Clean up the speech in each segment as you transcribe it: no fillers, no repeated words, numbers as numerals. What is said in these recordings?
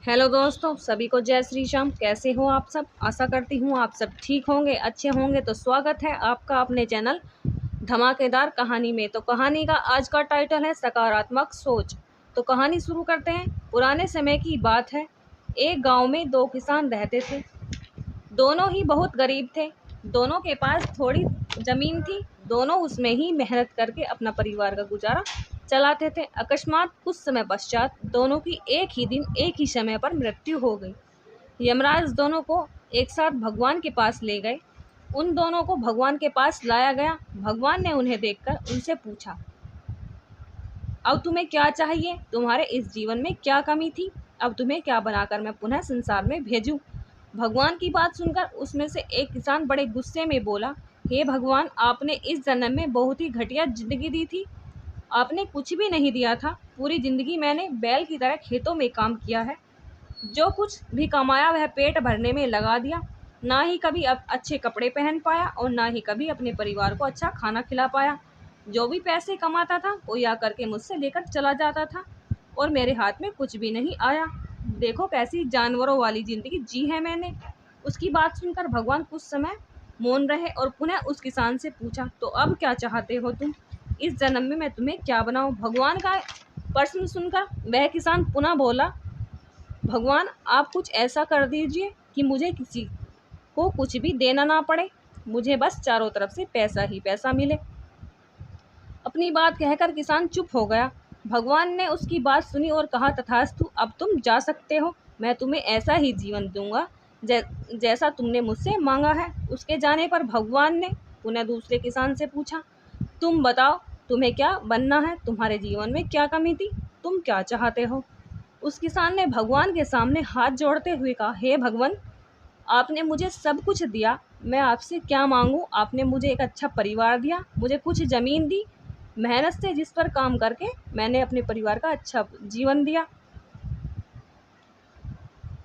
Hello दोस्तों, सभी को जय श्री श्याम। कैसे हो आप सब? आशा करती हूँ आप सब ठीक होंगे, अच्छे होंगे। तो स्वागत है आपका अपने चैनल धमाकेदार कहानी में। तो कहानी का आज का टाइटल है सकारात्मक सोच। तो कहानी शुरू करते हैं। पुराने समय की बात है। एक गांव में दो किसान रहते थे। दोनों ही बहुत गरीब थे। दोनों के पास थोड़ी जमीन थी। दोनों उसमें ही मेहनत करके अपना परिवार का गुजारा चलाते थे। अकस्मात कुछ समय पश्चात दोनों की एक ही दिन एक ही समय पर मृत्यु हो गई। यमराज दोनों को एक साथ भगवान के पास ले गए। उन दोनों को भगवान के पास लाया गया। भगवान ने उन्हें देखकर उनसे पूछा, अब तुम्हें क्या चाहिए? तुम्हारे इस जीवन में क्या कमी थी? अब तुम्हें क्या बनाकर मैं पुनः संसार में भेजूं? भगवान की बात सुनकर उसमें से एक किसान बड़े गुस्से में बोला, हे भगवान, आपने इस जन्म में बहुत ही घटिया जिंदगी दी थी। आपने कुछ भी नहीं दिया था। पूरी जिंदगी मैंने बैल की तरह खेतों में काम किया है। जो कुछ भी कमाया वह पेट भरने में लगा दिया। ना ही कभी अब अच्छे कपड़े पहन पाया और ना ही कभी अपने परिवार को अच्छा खाना खिला पाया। जो भी पैसे कमाता था वो या करके मुझसे लेकर चला जाता था और मेरे हाथ में कुछ भी नहीं आया। देखो कैसी जानवरों वाली जिंदगी जी है मैंने। उसकी बात सुनकर भगवान कुछ समय मौन रहे और पुनः उस किसान से पूछा, तो अब क्या चाहते हो तुम? इस जन्म में मैं तुम्हें क्या बनाऊं? भगवान का प्रश्न सुनकर वह किसान पुनः बोला, भगवान, आप कुछ ऐसा कर दीजिए कि मुझे किसी को कुछ भी देना ना पड़े। मुझे बस चारों तरफ से पैसा ही पैसा मिले। अपनी बात कहकर किसान चुप हो गया। भगवान ने उसकी बात सुनी और कहा, तथास्तु, अब तुम जा सकते हो। मैं तुम्हें ऐसा ही जीवन दूंगा जैसा तुमने मुझसे मांगा है। उसके जाने पर भगवान ने पुनः दूसरे किसान से पूछा, तुम बताओ, तुम्हें क्या बनना है? तुम्हारे जीवन में क्या कमी थी? तुम क्या चाहते हो? उस किसान ने भगवान के सामने हाथ जोड़ते हुए कहा, हे भगवान, आपने मुझे सब कुछ दिया। मैं आपसे क्या मांगूं? आपने मुझे एक अच्छा परिवार दिया, मुझे कुछ जमीन दी, मेहनत से जिस पर काम करके मैंने अपने परिवार का अच्छा जीवन दिया।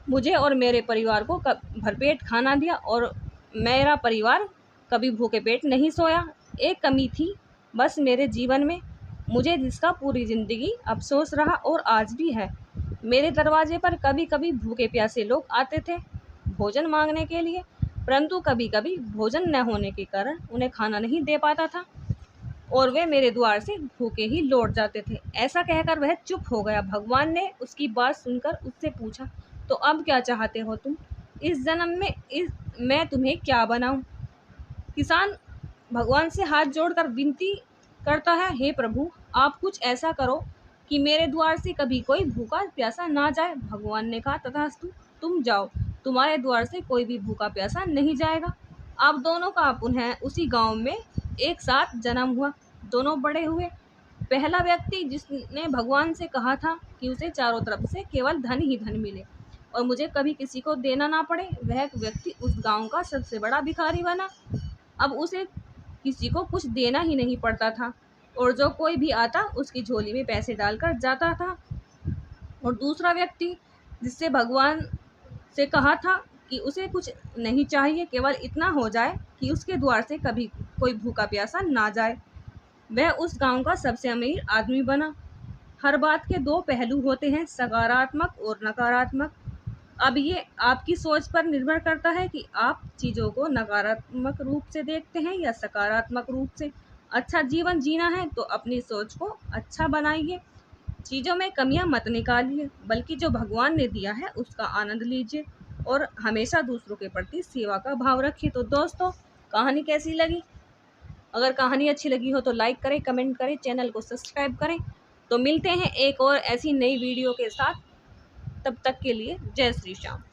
मुझे और मेरे परिवार को भरपेट खाना दिया और मेरा परिवार कभी भूखे पेट नहीं सोया। एक कमी थी बस मेरे जीवन में, मुझे जिसका पूरी जिंदगी अफसोस रहा और आज भी है। मेरे दरवाजे पर कभी कभी भूखे प्यासे लोग आते थे भोजन मांगने के लिए, परंतु कभी कभी भोजन न होने के कारण उन्हें खाना नहीं दे पाता था और वे मेरे द्वार से भूखे ही लौट जाते थे। ऐसा कहकर वह चुप हो गया। भगवान ने उसकी बात सुनकर उससे पूछा, तो अब क्या चाहते हो तुम? इस जन्म में मैं तुम्हें क्या बनाऊं? किसान भगवान से हाथ जोड़कर विनती करता है, हे प्रभु, आप कुछ ऐसा करो कि मेरे द्वार से कभी कोई भूखा प्यासा ना जाए। भगवान ने कहा, तथास्तु, तुम जाओ, तुम्हारे द्वार से कोई भी भूखा प्यासा नहीं जाएगा। आप दोनों का पुनः उसी गांव में एक साथ जन्म हुआ। दोनों बड़े हुए। पहला व्यक्ति जिसने भगवान से कहा था कि उसे चारों तरफ से केवल धन ही धन मिले और मुझे कभी किसी को देना ना पड़े, वह व्यक्ति उस गांव का सबसे बड़ा भिखारी बना। अब उसे किसी को कुछ देना ही नहीं पड़ता था और जो कोई भी आता उसकी झोली में पैसे डालकर जाता था। और दूसरा व्यक्ति जिससे भगवान से कहा था कि उसे कुछ नहीं चाहिए, केवल इतना हो जाए कि उसके द्वार से कभी कोई भूखा प्यासा ना जाए, वह उस गांव का सबसे अमीर आदमी बना। हर बात के दो पहलू होते हैं, सकारात्मक और नकारात्मक। अब ये आपकी सोच पर निर्भर करता है कि आप चीज़ों को नकारात्मक रूप से देखते हैं या सकारात्मक रूप से। अच्छा जीवन जीना है तो अपनी सोच को अच्छा बनाइए। चीज़ों में कमियां मत निकालिए, बल्कि जो भगवान ने दिया है उसका आनंद लीजिए और हमेशा दूसरों के प्रति सेवा का भाव रखिए। तो दोस्तों, कहानी कैसी लगी? अगर कहानी अच्छी लगी हो तो लाइक करें, कमेंट करें, चैनल को सब्सक्राइब करें। तो मिलते हैं एक और ऐसी नई वीडियो के साथ। तब तक के लिए जय श्री श्याम।